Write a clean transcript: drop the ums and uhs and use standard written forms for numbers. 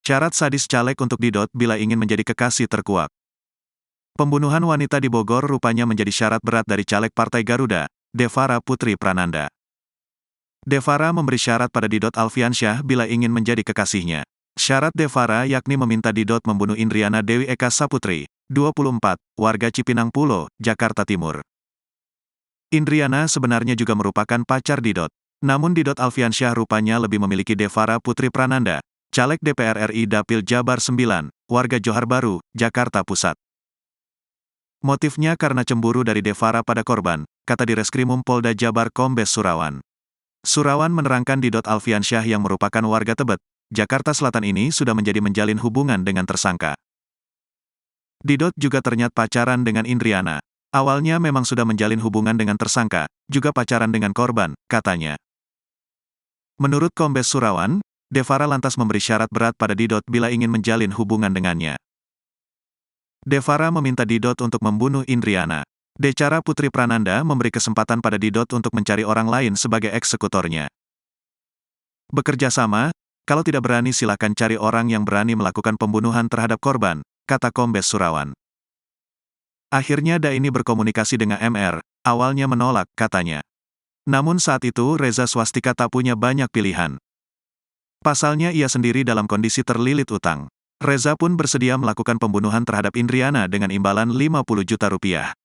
Syarat sadis caleg untuk Didot bila ingin menjadi kekasih terkuak. Pembunuhan wanita di Bogor rupanya menjadi syarat berat dari caleg Partai Garuda, Devara Putri Prananda. Devara memberi syarat pada Didot Alfiansyah bila ingin menjadi kekasihnya. Syarat Devara yakni meminta Didot membunuh Indriana Dewi Eka Saputri, 24, warga Cipinang Pulo, Jakarta Timur. Indriana sebenarnya juga merupakan pacar Didot. Namun Didot Alfiansyah rupanya lebih memiliki Devara Putri Prananda, caleg DPR RI Dapil Jabar 9, warga Johar Baru, Jakarta Pusat. Motifnya karena cemburu dari Devara pada korban, kata Direskrimum Polda Jabar Kombes Surawan. Surawan menerangkan Didot Alfiansyah yang merupakan warga Tebet, Jakarta Selatan ini sudah menjalin hubungan dengan tersangka. Didot juga ternyata pacaran dengan Indriana. Awalnya memang sudah menjalin hubungan dengan tersangka, juga pacaran dengan korban, katanya. Menurut Kombes Surawan, Devara lantas memberi syarat berat pada Didot bila ingin menjalin hubungan dengannya. Devara meminta Didot untuk membunuh Indriana. Decara Putri Prananda memberi kesempatan pada Didot untuk mencari orang lain sebagai eksekutornya. Bekerja sama, kalau tidak berani silakan cari orang yang berani melakukan pembunuhan terhadap korban, kata Kombes Surawan. Akhirnya Daini berkomunikasi dengan MR, awalnya menolak, katanya. Namun saat itu Reza Swastika tak punya banyak pilihan. Pasalnya ia sendiri dalam kondisi terlilit utang. Reza pun bersedia melakukan pembunuhan terhadap Indriana dengan imbalan 50 juta rupiah.